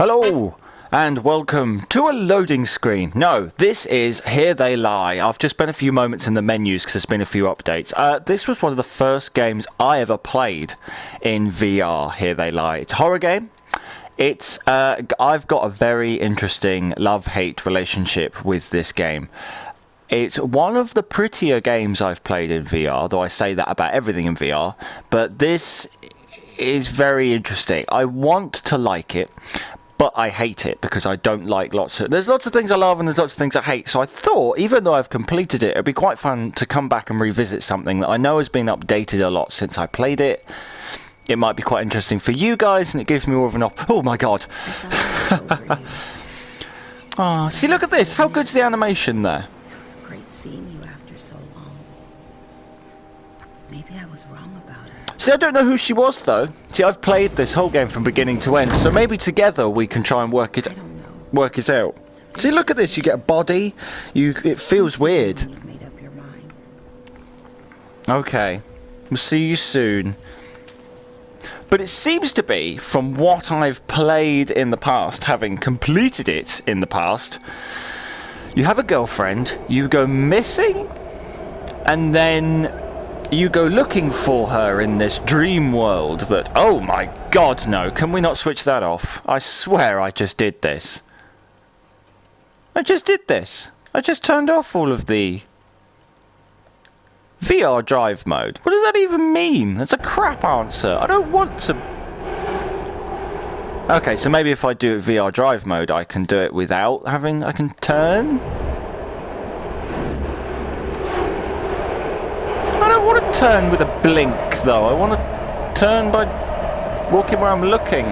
Hello and welcome to a loading screen. No, this is Here They Lie. I've just spent a few moments in the menus because there's been a few updates. This was one of the first games I ever played in VR, Here They Lie. It's a horror game. I've got a very interesting love-hate relationship with this game. It's one of the prettier games I've played in VR, though I say that about everything in VR, but this is very interesting. I want to like it, but I hate it because I don't like there's lots of things I love and there's lots of things I hate. So I thought, even though I've completed it, it'd be quite fun to come back and revisit something that I know has been updated a lot since I played it. It might be quite interesting for you guys, and it gives me more of an oh my god. Oh, see, look at this. How good's the animation there? It was great seeing you after so long. Maybe I was wrong about it. See, I don't know who she was, though. See, I've played this whole game from beginning to end, so maybe together we can try and work it out. See, look at this. You get a body. It feels weird. You've made up your mind. Okay. We'll see you soon. But it seems to be, from what I've played in the past, having completed it in the past, you have a girlfriend, you go missing, and then you go looking for her in this dream world that, oh my god, no, can we not switch that off? I swear I just did this. I just turned off all of the VR drive mode. What does that even mean? That's a crap answer. I don't want to... Okay, so maybe if I do it VR drive mode, I can do it without having... I can turn? I don't want to turn with a blink, though. I want to turn by walking where I'm looking.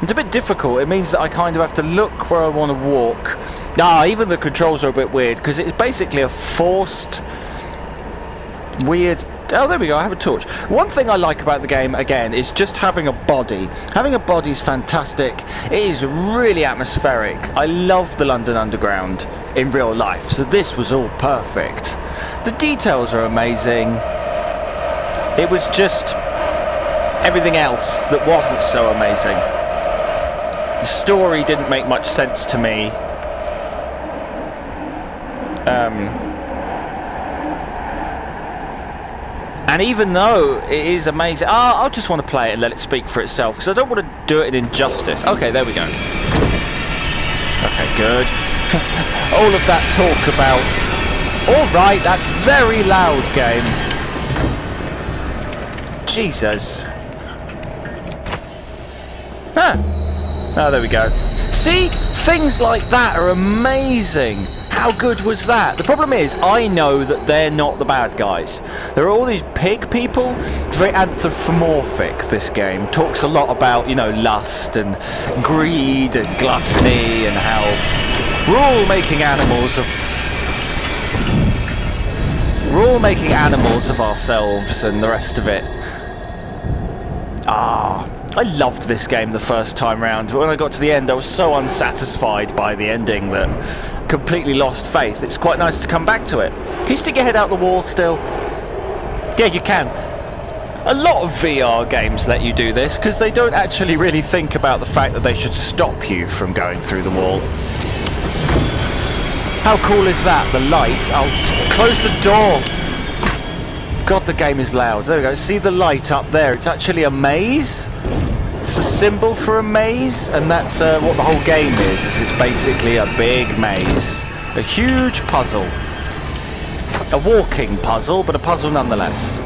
It's a bit difficult. It means that I kind of have to look where I want to walk. Even the controls are a bit weird, because it's basically a forced, weird... Oh, there we go, I have a torch. One thing I like about the game, again, is just having a body. Having a body is fantastic. It is really atmospheric. I love the London Underground in real life, so this was all perfect. The details are amazing. It was just everything else that wasn't so amazing. The story didn't make much sense to me. And even though it is amazing... I just want to play it and let it speak for itself, because I don't want to do it in injustice. Okay, there we go. Okay, good. All of that talk about... Alright, that's very loud, game. Jesus. Oh, there we go. See? Things like that are amazing. How good was that? The problem is, I know that they're not the bad guys. There are all these pig people. It's very anthropomorphic, this game. Talks a lot about, lust and greed and gluttony and how we're all making animals of ourselves and the rest of it. I loved this game the first time round. When I got to the end, I was so unsatisfied by the ending that completely lost faith. It's quite nice to come back to it. Can you stick your head out the wall still? Yeah, you can. A lot of VR games let you do this because they don't actually really think about the fact that they should stop you from going through the wall. How cool is that? The light. I'll close the door. God, the game is loud. There we go. See the light up there? It's actually a maze. It's the symbol for a maze, and that's what the whole game is it's basically a big maze. A huge puzzle. A walking puzzle, but a puzzle nonetheless.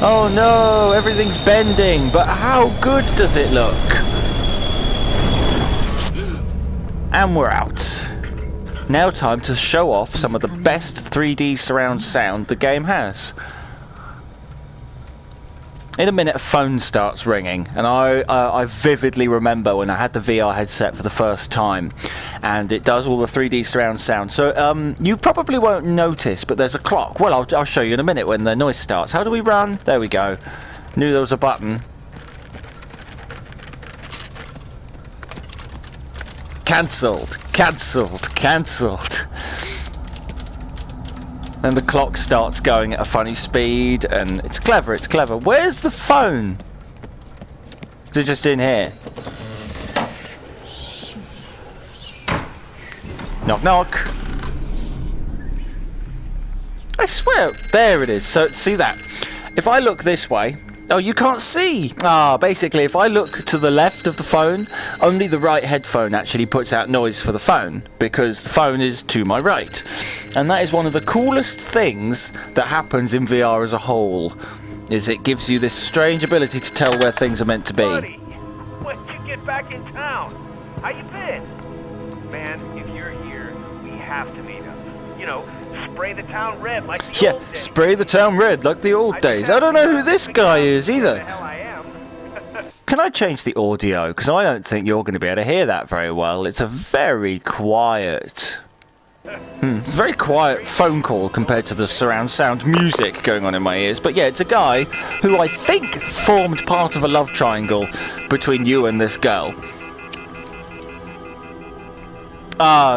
Oh no, everything's bending, but how good does it look? And we're out. Now time to show off some of the best 3D surround sound the game has. In a minute, a phone starts ringing, and I vividly remember when I had the VR headset for the first time, and it does all the 3D surround sound. So you probably won't notice, but there's a clock. Well, I'll show you in a minute when the noise starts. How do we run? There we go. Knew there was a button. Cancelled, cancelled, cancelled. And the clock starts going at a funny speed, and it's clever, it's clever. Where's the phone? Is They're just in here. Knock, knock. I swear, there it is. So, see that? If I look this way... Oh, you can't see! Basically, if I look to the left of the phone, only the right headphone actually puts out noise for the phone, because the phone is to my right. And that is one of the coolest things that happens in VR as a whole, is it gives you this strange ability to tell where things are meant to be. Buddy, when did you get back in town? How you been? Man, if you're here, we have to meet up. You know, spray the town red like the old days. Spray the town red like the old days. I don't know who this guy is either. Who the hell I am. Can I change the audio? Because I don't think you're going to be able to hear that very well. It's a very quiet... It's a very quiet phone call compared to the surround sound music going on in my ears. But yeah, it's a guy who I think formed part of a love triangle between you and this girl.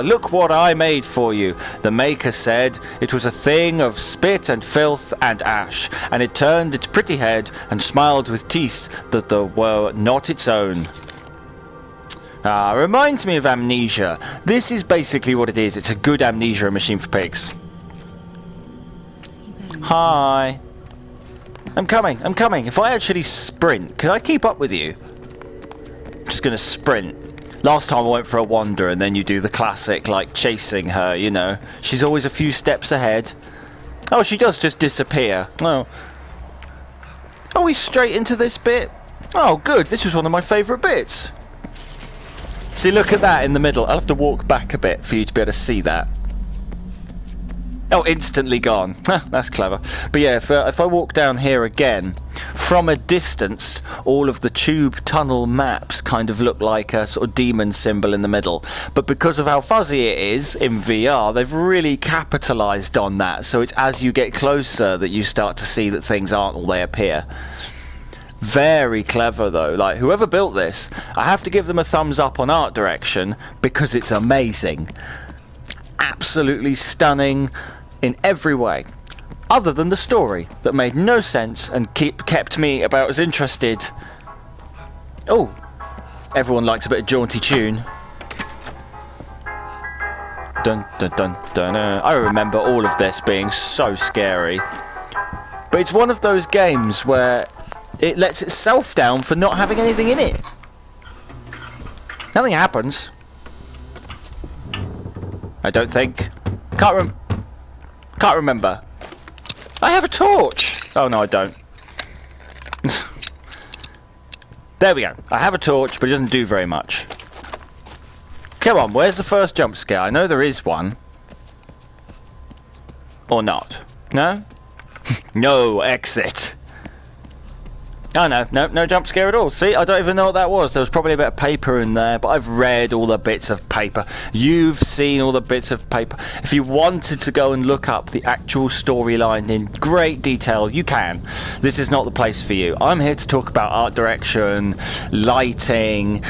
Look what I made for you. The maker said it was a thing of spit and filth and ash, and it turned its pretty head and smiled with teeth that were not its own. Reminds me of Amnesia. This is basically what it is. It's a good Amnesia machine for pigs. Hi. I'm coming. If I actually sprint, can I keep up with you? I'm just gonna sprint. Last time I went for a wander, and then you do the classic, like, chasing her, you know. She's always a few steps ahead. Oh, she does just disappear. Oh. Are we straight into this bit? Oh, good. This was one of my favourite bits. See, look at that in the middle. I'll have to walk back a bit for you to be able to see that. Oh, instantly gone. That's clever. But yeah, if I walk down here again, from a distance, all of the tube tunnel maps kind of look like a sort of demon symbol in the middle. But because of how fuzzy it is in VR, they've really capitalised on that. So it's as you get closer that you start to see that things aren't all they appear. Very clever though. Like, whoever built this, I have to give them a thumbs up on art direction because it's amazing. Absolutely stunning in every way. Other than the story that made no sense and kept me about as interested. Oh, everyone likes a bit of jaunty tune. Dun dun dun dun. I remember all of this being so scary. But it's one of those games where it lets itself down for not having anything in it. Nothing happens. I don't think. Can't remember. I have a torch. Oh no, I don't. There we go. I have a torch, but it doesn't do very much. Come on, where's the first jump scare? I know there is one. Or not. No? No exit. Oh no jump scare at all. See, I don't even know what that was. There was probably a bit of paper in there, but I've read all the bits of paper. You've seen all the bits of paper. If you wanted to go and look up the actual storyline in great detail, you can. This is not the place for you. I'm here to talk about art direction, lighting,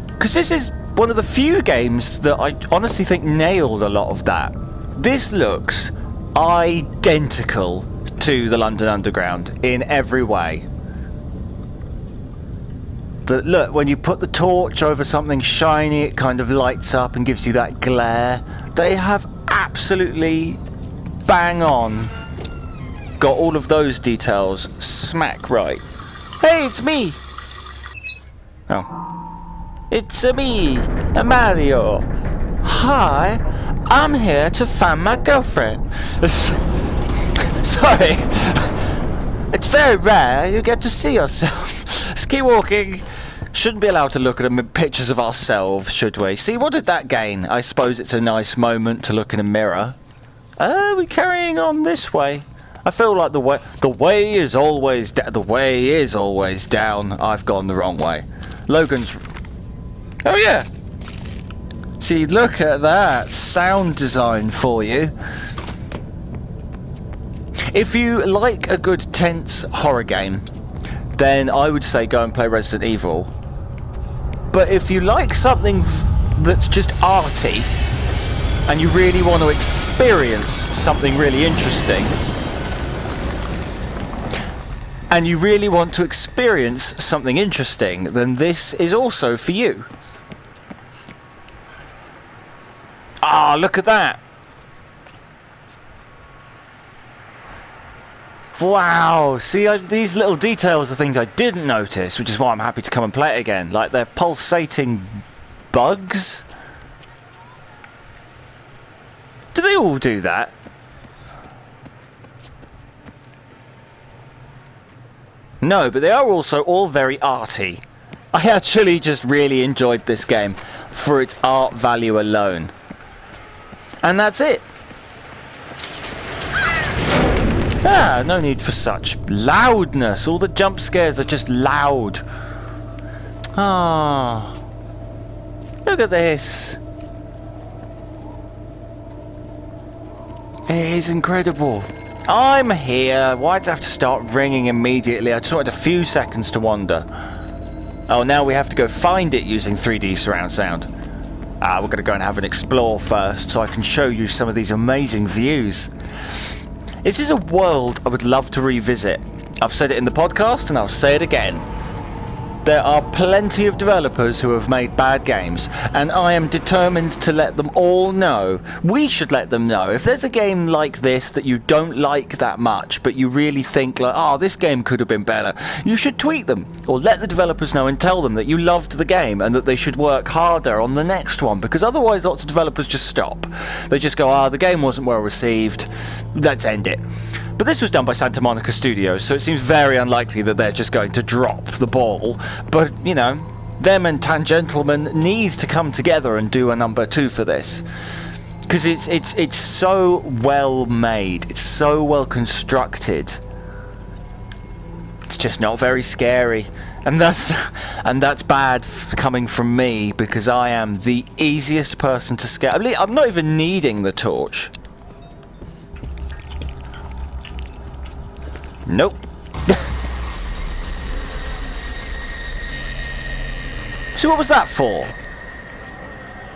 because this is one of the few games that I honestly think nailed a lot of that. This looks identical to the London Underground in every way. Look, when you put the torch over something shiny, it kind of lights up and gives you that glare. They have absolutely bang on got all of those details smack right. Hey, it's me! Oh. It's me, Mario. Hi, I'm here to find my girlfriend. Sorry, it's very rare you get to see yourself. Let's keep walking. Shouldn't be allowed to look at pictures of ourselves, should we? See, what did that gain? I suppose it's a nice moment to look in a mirror. We're carrying on this way. I feel like the way is always down. I've gone the wrong way. Logan's. Oh yeah. See, look at that sound design for you. If you like a good tense horror game, then I would say go and play Resident Evil. But if you like something that's just arty, and you really want to experience something really interesting, and you really want to experience something interesting, then this is also for you. Ah, look at that. Wow, see, these little details are things I didn't notice, which is why I'm happy to come and play it again. Like, they're pulsating bugs. Do they all do that? No, but they are also all very arty. I actually just really enjoyed this game for its art value alone. And that's it. Ah, no need for such loudness. All the jump scares are just loud. Ah, look at this. It is incredible. I'm here. Why'd it have to start ringing immediately? I just wanted a few seconds to wander. Oh, now we have to go find it using 3D surround sound. We're going to go and have an explore first so I can show you some of these amazing views. This is a world I would love to revisit. I've said it in the podcast and I'll say it again. There are plenty of developers who have made bad games, and I am determined to let them all know. We should let them know. If there's a game like this that you don't like that much, but you really think like, oh, this game could have been better, you should tweet them, or let the developers know and tell them that you loved the game and that they should work harder on the next one, because otherwise lots of developers just stop. They just go, the game wasn't well received, let's end it. But this was done by Santa Monica Studios, so it seems very unlikely that they're just going to drop the ball. But, you know, them and Tangentleman need to come together and do a number 2 for this. Because it's so well made, it's so well constructed. It's just not very scary. And that's bad coming from me, because I am the easiest person to scare. I'm not even needing the torch. Nope. So what was that for?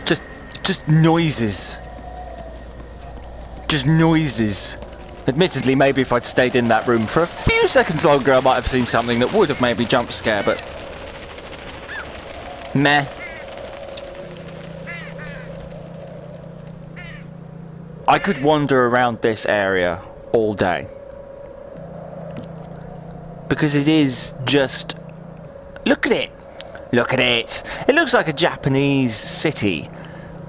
Just noises. Just noises. Admittedly, maybe if I'd stayed in that room for a few seconds longer, I might have seen something that would have made me jump scare, but... meh. I could wander around this area all day. Because it is just... look at it! Look at it! It looks like a Japanese city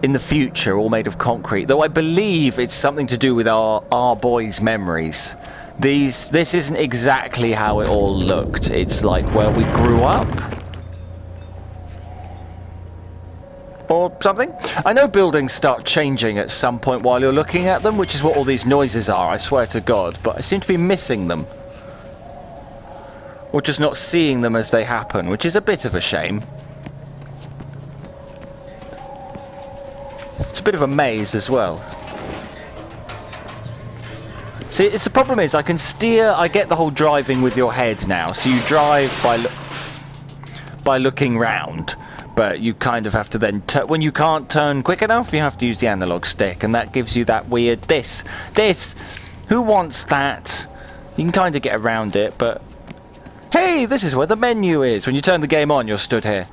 in the future, all made of concrete. Though I believe it's something to do with our boys' memories. This isn't exactly how it all looked. It's like where we grew up. Or something. I know buildings start changing at some point while you're looking at them, which is what all these noises are, I swear to God. But I seem to be missing them. Or just not seeing them as they happen, which is a bit of a shame. It's a bit of a maze as well. See, the problem is I can steer. I get the whole driving with your head now. So you drive by looking round, but you kind of have to then when you can't turn quick enough, you have to use the analog stick, and that gives you that weird this. Who wants that? You can kind of get around it, but. Hey, this is where the menu is. When you turn the game on, you're stood here.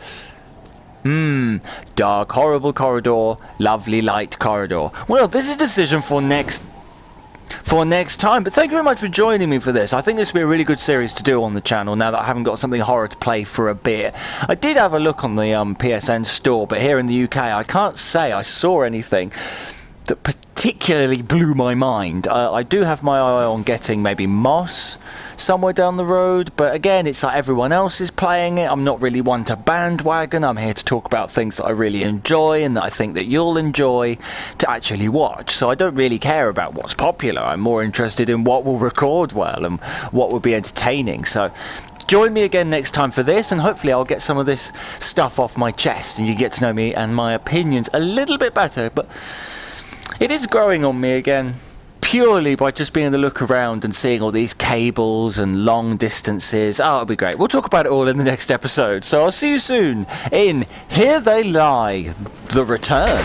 Dark, horrible corridor, lovely light corridor. Well, this is a decision for next time, but thank you very much for joining me for this. I think this will be a really good series to do on the channel now that I haven't got something horror to play for a bit. I did have a look on the PSN store, but here in the UK I can't say I saw anything that particularly blew my mind. I do have my eye on getting maybe Moss somewhere down the road, but again, it's like everyone else is playing it. I'm not really one to bandwagon. I'm here to talk about things that I really enjoy and that I think that you'll enjoy to actually watch. So I don't really care about what's popular. I'm more interested in what will record well and what will be entertaining. So join me again next time for this, and hopefully I'll get some of this stuff off my chest and you get to know me and my opinions a little bit better. But it is growing on me again, purely by just being able to look around and seeing all these cables and long distances. Oh, it'll be great. We'll talk about it all in the next episode. So I'll see you soon in Here They Lie, The Return.